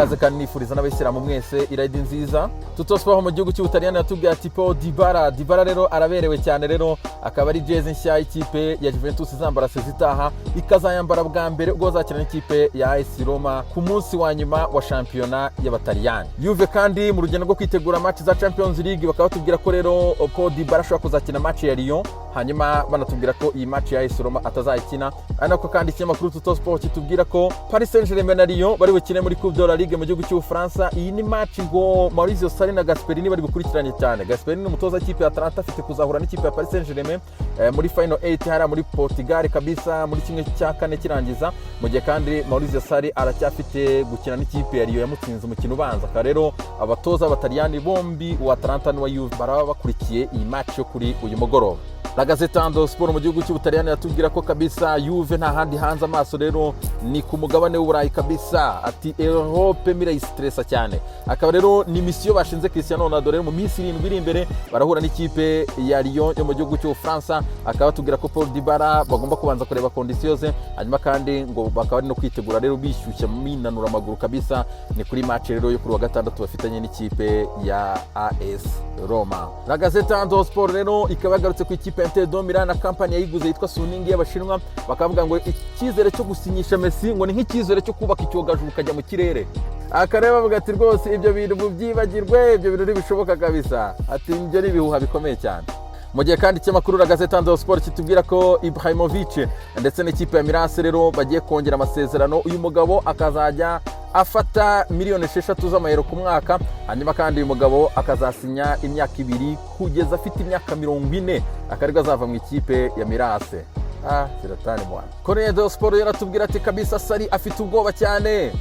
ikaze kandi nifuriza n'abayisilamu mwese irayidi nziza. Tutosbaho mu gihugu cy'Ubutaliyani yatubwiye ati Paul Dybala rero araberewe cyane, rero akaba ari jezi nshya y'ikipe ya Juventus izambara sezitaha, ikazayambara bwa mbere ubwo bazakina n'ikipe ya AS Roma ku munsi wa nyuma wa shampiyona y'Abataliyani. Juve kandi mu rugendo rwo kwitegura match za Champions League bakaba batubwira ko rero Paul Dybala ashobora kuzakina match ya Lyon, hanyuma banatubwira ko iyi match ya AS Roma atazayikina. Ariko kandi ikinyamakuru Tutossport kitubwira ko Paris Saint-Germain na Lyon bari bukine muri Coupe de la Ligue mu gihugu cy'Ubufaransa. Iyi ni match ngo Maurizio Sarri na Gasperini bari gukurikiranye cyane. Gasperini umutoza w'ikipe ya Atalanta afite kuzahura n'ikipe ya Paris Saint-Germain muri final 8 hara muri Portugal kabisa muri kimwe cya kane kirangiza, mu gihe kandi Maurizio Sarri aracyafite gukina n'ikipe ya Lyon yamutsinze umukino ubanza. Rero abatoza b'Abataliyani bombi wa Atalanta n'uwa Juve baraba bakurikiye iyi match yo kuri uyu mugoroba. La Gazzetta dello Sport mu gihugu cy'Ubutaliyani yatubwira ko kabisa Juve nta handi hanze amaso rero ni ku mugabane w'Uburayi kabisa, ati Europe mirayistressa cyane. Akaba rero ni misiyo bashinze Cristiano Ronaldo rero mu minsi 7 iri imbere barahura n'ikipe ya Lyon yo mu gihugu cy'Ubufaransa. Akaba batubwira ko Paul Dybala bagomba kubanza kureba conditions ze, hanyuma kandi ngo bakaba ari no kwitegura rero bishyushya mu minanura amaguru kabisa, ni kuri match rero yo kuri wa gatandatu bafitanye n'ikipe ya AS Roma. La Gazzetta dello Sport rero ikaba yagarutse ku ikipe Inter de Milan na kampani yayiguze yitwa Suning y'Abashinwa, bakavuga ngo icyizere cyo gusinyisha Messi ngo ni nk'icyizere cyo kubaka icyogajuru kajya mu kirere. Akareba bavuga ati rwose ibyo bintu byibagirwe, ibyo bintu bishoboka kabisa, ati ibyo ni ibihuha bikomeye cyane. Mu gihe kandi ikinyamakuru La Gazzetta dello Sport kitubwira ko Ibrahimovic ndetse n'ikipe ya Milan rero bagiye kongera amasezerano, uyu mugabo akazajya afata miliyoni 6 z'amayero ku mwaka, hanyuma kandi uyu mugabo akazasinya imyaka 2 kugeza afite imyaka 40, akaribwo azava mu ikipe ya Milan. Ziratani bwana. Corriere dello Sport yaratubwira ati kabisa Sarri afite ubwoba cyane,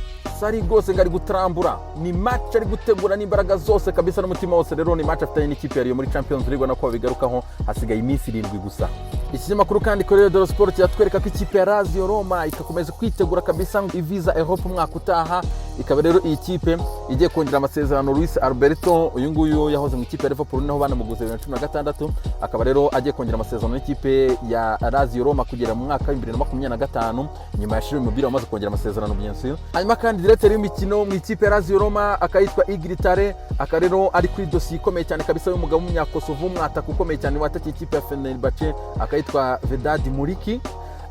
Sarri rwose ngari gutrambura, ni match ari gutegura n'imbaraga zose kabisa n'umutima wose. Rero ni match afitanye n'ikipe ya Lyon muri Champions League nako bigarukaho hasigaye iminsi 7 gusa. Iki kinyamakuru kandi Corriere dello Sport cyatwereka ko ikipe ya Lazio Roma ikakomeza kwitegura kabisa iviza Europe umwaka utaha. Ikaba rero iyi kipe igiye kongera amasezerano Luis Alberto, uyu nguyu yahoze mu ikipe ya Liverpool naho banamuguze 2016, akaba rero agiye kongera amasezerano n'ikipe ya Lazio Roma kugera mu mwaka wa 2025 nyuma ya Shiro Mobile wamaze kongera amasezerano byensi. Hanyuma kandi directeur y'imikino mu ikipe ya Lazio Roma akayitwa Igritare, akarero ari kuri dossier ikomeye cyane kabisa y'umugabo w'umunyakosovo umwataka ukomeye cyane watakiye ikipe ya Fenerbahce akayitwa Vedad Muriki.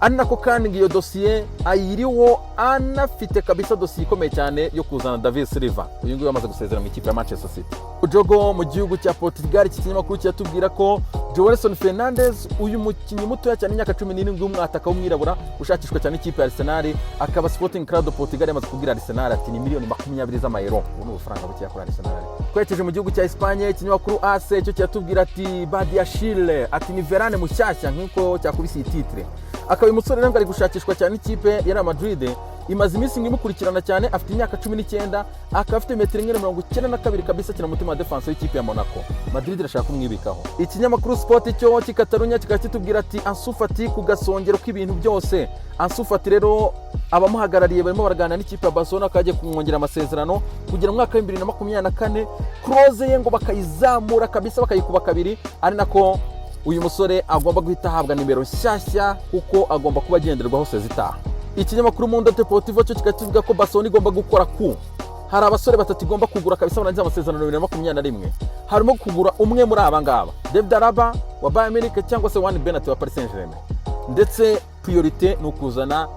Anako kandi iyo dossier ayiriho anafite kabisa dossier ikomeye cyane yo kuzana David Silva, uyu nguyu yamaze gusezera mu ikipe ya Manchester City. Jogo mu gihugu cya Portugal iki kinyamakuru cyatubwira ko Joelson Fernandes, uyu mukinnyi muto cyane imyaka 17 w'umwataka w'umwirabura ushakishwa cyane ikipe ya Arsenal, akaba Sporting Club de Portugal yamaze kubwira Arsenal ati ni miliyoni 20 z'amayero, ubu ni ubufaranga buke yakora Arsenal. Twerekeje mu gihugu cya Espagne ikinyamakuru AC cyo cyatubwira ati Badiashile ati ni Varane mushyashya nk'uko cyakubise iyi titre. Akaba uyu musore rero ari gushakishwa cyane ikipe ya Real Madrid, imaze iminsi ngimukurikirana cyane, afite imyaka 19, akaba afite metero 192 kabisa, kina mutima defense y'ikipe ya Monaco. Madrid irashaka kumwibikaho. Ikinyamakuru Sport cyo kikatarunya kikatubwira ati Ansu Fati ku gasongero k'ibintu byose. Ansu Fati rero abamuhagarariye barimo baragana n'ikipe ya Barcelona kaje kumwongera amasezerano kugera mu mwaka wa 2024, close ye ngo bakayizamura kabisa bakayikuba kabiri, ari nako uyu musore agomba guhita ahabwa nimero nshyashya kuko agomba kuba agenderwaho sezitaha. Ikinyamakuru Mundo Deportivo cyo kikatuvuga ko Barcelona igomba gukora hari abasore batatu igomba kugura kabisa barangiza amasezerano 2021, harimo kugura umwe muri aba ngaba, David Alaba wa Bayern Munich cyangwa se Juan Bernat wa Paris Saint-Germain, ndetse priorite ni ukuzana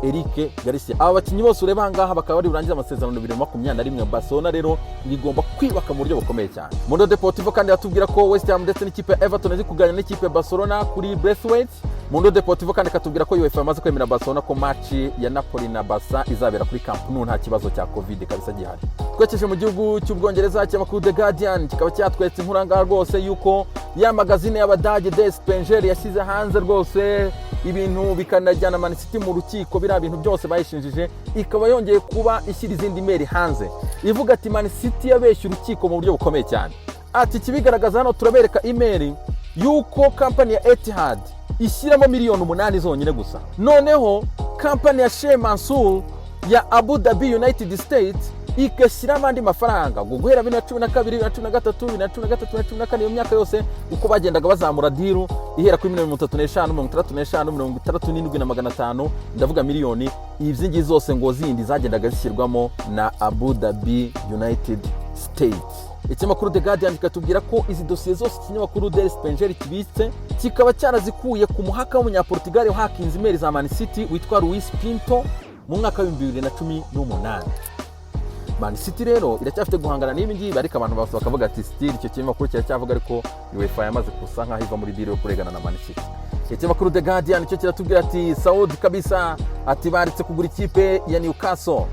Eric Garcia. Aba bakinnyi bose ureba ngaha bakaba bari burangiza amasezerano 2021. Barcelona rero igomba kwibaka mu buryo bukomeye cyane. Mundo Deportivo kandi yatubwira ko West Ham ndetse n'ikipe ya Everton iri kuganira n'ikipe ya Barcelona kuri Braithwaite. Mundo Deportivo kandi katubwira ko UEFA yamaze kwemera Barcelona ko match ya Napoli na Barca izabera kuri Camp Nou nta kibazo cya Covid kabisa gihari. Twekeje mu gihugu cy'Ubwongereza cy'amakuru The Guardian kikaba cyatwetse inkuranga rwose yuko ya magazine y'Abadage Der Spiegel yashyize hanze rwose ibintu bikanajyana Man City mu rukiko, bira bintu byose bayishinjije, ikaba yongeye kuba ishyira izindi mail hanze ivuga ati Man City yabeshye urukiko mu buryo bukomeye cyane. Ati kibigaragaza hano turabereka email yuko company ya Etihad ishyiramo miliyoni 8 zonyine gusa, noneho company ya Sheikh Mansour ya Abu Dhabi United States igashyiramo andi mafaranga ngo guhera 2012 2013 2014 iyo myaka yose uko bagendaga bazamura diru ihera kuri miliyoni 35, 65, 67,500, ndavuga miliyoni. Izi ngizi zose ngo zindi zagendaga zishyirwamo na Abu Dhabi United States. Ikinyamakuru The Guardian kikatubwira ko izi dosiye zose ikinyamakuru Der Spiegel kibitse kikaba cyarazikuye ku muhaka w'umunyaportugal wahakinze imeri za Man City witwa Luis Pinto mu mwaka wa 2018. Man City rero iracyafite guhangana n'ibi ngibi, ariko abantu bose bakavuga ati still icyo kinyamakuru kiracyavuga ariko UEFA yamaze kusa nkaho iva muri deal yo kuregana na Man City. Ikinyamakuru The Guardian cyo kiratubwira ati Saudi kabisa ati baritse kugura ikipe ya Newcastle.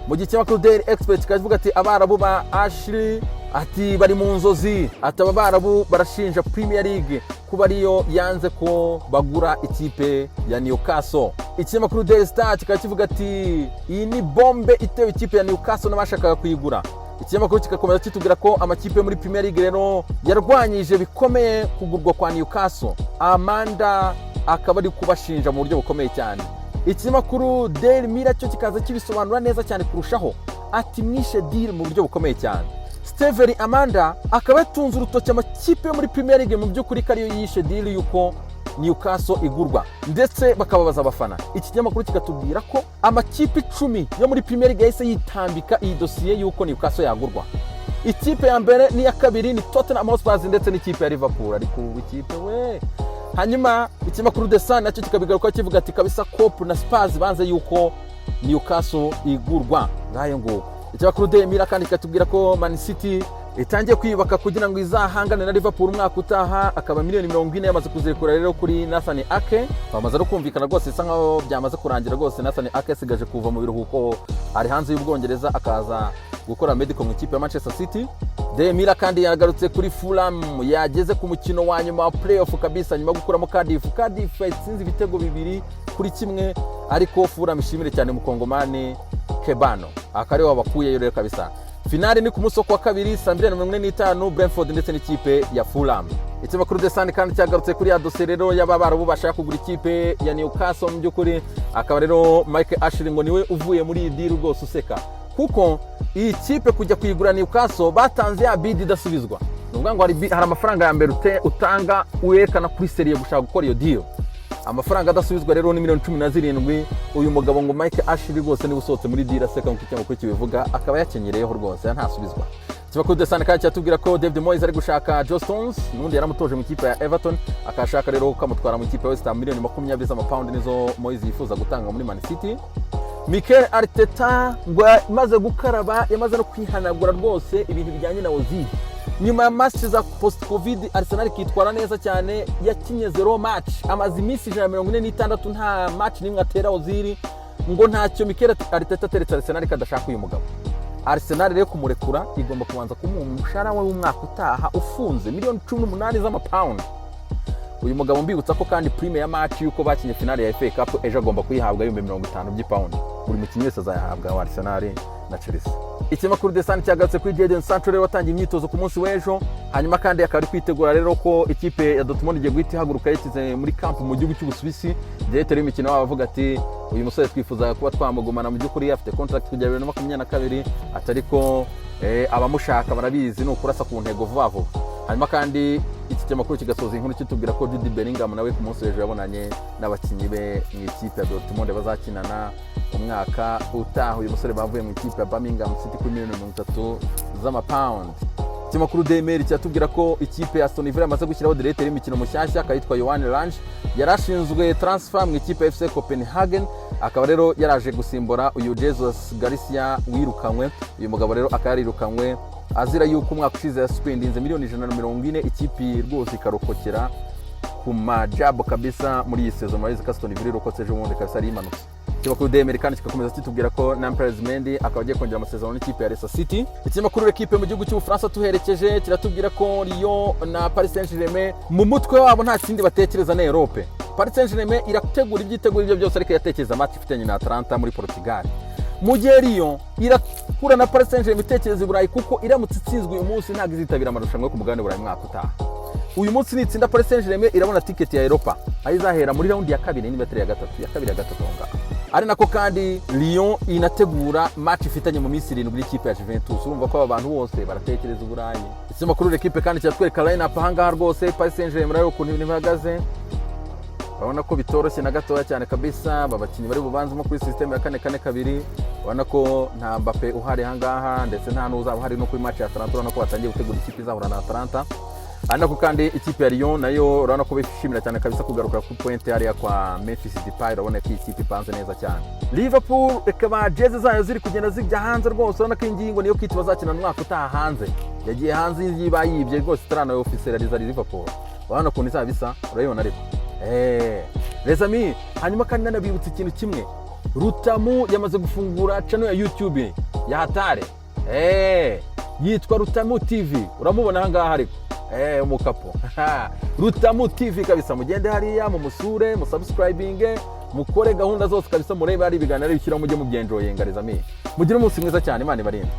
Mu gihe ikinyamakuru Daily Express kikavuga ati abarabu ba Ashley ati bari mu nzozi, ati aba barabu barashinja Premier League kuba ariyo yanze ko bagura ikipe ya Newcastle. Ikinyamakuru Daily Star kikaba kivuga ati iyi ni bombe itewe ikipe ya Newcastle n'abashakaga kuyigura. Ikinyamakuru kikakomeza kitubwira ko amakipe muri Premier League rero yarwanyije bikomeye kugurwa kwa Newcastle. Amanda akaba ari kubashinja mu buryo bukomeye cyane. Ikinyamakuru Daily Mirror cyo kikaza kibisobanura neza cyane kurushaho, ati mwishe deal mu buryo bukomeye cyane. Steven Amanda akaba yatunze urutoki amakipe yo muri Premier League mu by'ukuri kariyo yishe deal yuko Newcastle igurwa, ndetse bakababaza abafana. Iki kinyamakuru kikatubwira ko amakipe 10 yo muri Premier League yahise yitambika iyi dosiye yuko Newcastle yagurwa. Ikipe ya mbere ni ya kabiri ni Tottenham Hotspur ndetse n'ikipe ya Liverpool, ariko ikipe we. Hanyuma ikinyamakuru The Sun nacyo kikabigaruka kivuga ati kabisa Klopp na Spurs banze yuko Newcastle igurwa ngayo nguko. Ikinyamakuru The Mirror kandi kikatubwira ko Man City itangiye kwiyubaka kugira ngo izahangane na Liverpool umwaka utaha, akaba miliyoni 40 yamaze kuzirekura rero kuri Nathan Ake. Bamaze no kumvikana rwose, isa nkaho byamaze kurangira rwose. Nathan Ake sigaje kuva mu biruhuko, ari hanze y'Ubwongereza akaza gukora medical mu ikipe ya Manchester City. The Mirror kandi yagarutse kuri Fulham, yageze ku mukino wa nyuma wa playoff kabisa nyuma gukuramo Cardiff itsinze ibitego 2-1, ariko Fulham ishimire cyane Mukongomani Kebano akari wabakuye rero kabisa. Finale ni ku musoko wa kabiri saa 2:45 Brentford ndetse n'ikipe ya Fulham. Ikinyamakuru The Sun kandi cyagarutse kuri ya dosiye rero y'ababarabu bashaka kugura ikipe ya Newcastle. Mu by'ukuri akaba rero Mike Ashley ngo niwe uvuye muri iyi deal rwose useka, kuko iyi kipe kujya kuyigura Newcastle batanze ya bid idasubizwa. Nuvuga ngo hari amafaranga ya mbere utanga uyerekana kuri serie gushaka gukora iyo deal. Amafaranga adasubizwa rero ni miliyoni 17. Uyu mugabo ngo Mike Ashley rwose ni usohotse muri deal aseka nk'uko ikinyamakuru kibivuga, akaba yakenyereyeho rwose ntasubizwa. Ikinyamakuru The Sun kandi cyatubwira ko David Moyes ari gushaka Joe Stones, nundi yaramutoje mu ikipe ya Everton, akashaka rero kamutwara mu ikipe ya West Ham. Miliyoni 20 z'amapaundi nizo Moyes yifuza gutanga muri Man City. Mikel Arteta ngo maze gukaraba, yamaze no kwihanagura rwose ibintu bijyanye na Ozil. Nyuma ya match za post covid Arsenal kitwara neza cyane, yakinye 0 match, amaze iminsi 146 nta match nimwe atera Ozil, ngo ntacyo Mikel Arteta teretse Arsenal kadashaka uyu mugabo. Arsenal rero kumurekura igomba kubanza kumuha umushahara we w'umwaka utaha ufunze miliyoni 18 z'amapaundi. Uyu mugabo mbibutsa ko kandi prime ya match yuko bakinye finale ya FA Cup ejo agomba kuyihabwa 50 by'ipaundi. Buri mukinnyi wese azayahabwa wa Arsenal na Chelsea. Ikinyamakuru The Sun cyagarutse kuri Jadon Sancho rero watangiye imyitozo ku munsi w'ejo, hanyuma kandi akaba ari kwitegura rero ko ikipe ya Dortmund igiye guhita ihaguruka yashyize muri camp mu gihugu cy'Ubusuwisi. Directeur w'imikino wabo avuga ati uyu musore twifuza kuba twamugumana, mu by'ukuri afite contract kugera 2022, atariko abamushaka barabizi no kurasa ku ntego vuba vuba. Hanyuma kandi iki kinyamakuru kigasoza inkuru kitubwira ko Jude Bellingham nawe ku munsi w'ejo yabonanye n'abakinnyi be mu ikipe ya Dortmund bazakinana umwaka utaha. Uyu musore bavuye mu ikipe ya Birmingham City kuri miliyoni 30 z'amapaundi. Ikinyamakuru The Mail cyatubwira ko ikipe ya Aston Villa yamaze gushyiraho directeur y'imikino mushyashya akayitwa Johan Lange, yarashinzwe transfer mu ikipe ya FC Copenhagen, akaba rero yaraje gusimbura uyu Jesus Garcia wirukanywe. Uyu mugabo rero akarirukanywe azira yuko umwaka ushize yaspendinze miliyoni 140, ikipe rwose ikarokokera ku majabo kabisa muri iyi season. Muri Aston Villa rokotse ejo bundi kabisa ari imanutse. Ikinyamakuru The American kikakomeza kitubwira ko Nampalys Mendy akaba agiye kongera amasezerano n'ikipe ya Leicester City. Ikinyamakuru L'Equipe mu gihugu cy'Ubufaransa tuherekeje kiratubwira ko Lyon na Paris Saint-Germain mu mutwe wabo nta kindi batekereza na Europe. Paris Saint-Germain irategura ibyiteguro ibyo byose ariko yatekereza match ifitanye na Atalanta muri Portugal. Mu gihe Lyon irakura na Paris Saint-Germain itekereza Burayi, kuko iramutse itsinzwe uyu munsi ntabwo izitabira amarushanwa yo ku mugabane Burayi mwaka utaha. Uyu munsi nitsinda Paris Saint-Germain irabona ticket ya Europa, ayizahera muri round ya kabiri n'imetero ya gatatu ngaho. ari nako kandi Lyon inategura match ifitanye mu minsi 7 n'ikipe ya Juventus. Urumva ko abantu bose baratekereza uburayi. Ese makuru l'equipe kandi cyatwereka line up ahangaha rwose Paris Saint-Germain rero ukuntu ibintu bihagaze. Urabona ko bitoroshye na gatoya cyane kabisa, babakinyi bari bubanzemo kuri system ya 4-4-2. Urabona ko nta Mbappe uhari ahangaha ndetse nta n'uzaba uhari no kuri match ya Atalanta, urabona ko batangiye gutegura ikipe izahura na Atalanta. Anako kandi ikipe ya Lyon nayo urabona ko bishimira cyane kabisa kugaruka ku point area kwa Memphis Depay, urabona ko ikipe ipanze neza cyane. Liverpool ikaba jezi zayo ziri kugenda zijya hanze rwose, urabona ko ingingo niyo kiti bazakina umwaka utaha hanze. Yagiye hanze yiba yibye rwose tarana officializa Liverpool. Urabona ko nizaba bisa urayibona ariko. Les amis, hanyuma kandi nanabibutse ikintu kimwe. Rutamu yamaze gufungura channel ya YouTube ya hatare. Yitwa Rutamu TV. Uramubona ahangaha ariko. Umukapo. Rutamu TV kabisa, mugende hariya mu musure, mu subscribing, mukore gahunda zose kabisa, murebe ari ibiganiro bishyira mujye mu byenjoyinga les amis. Mugire umunsi mwiza cyane, Imana ibarinde.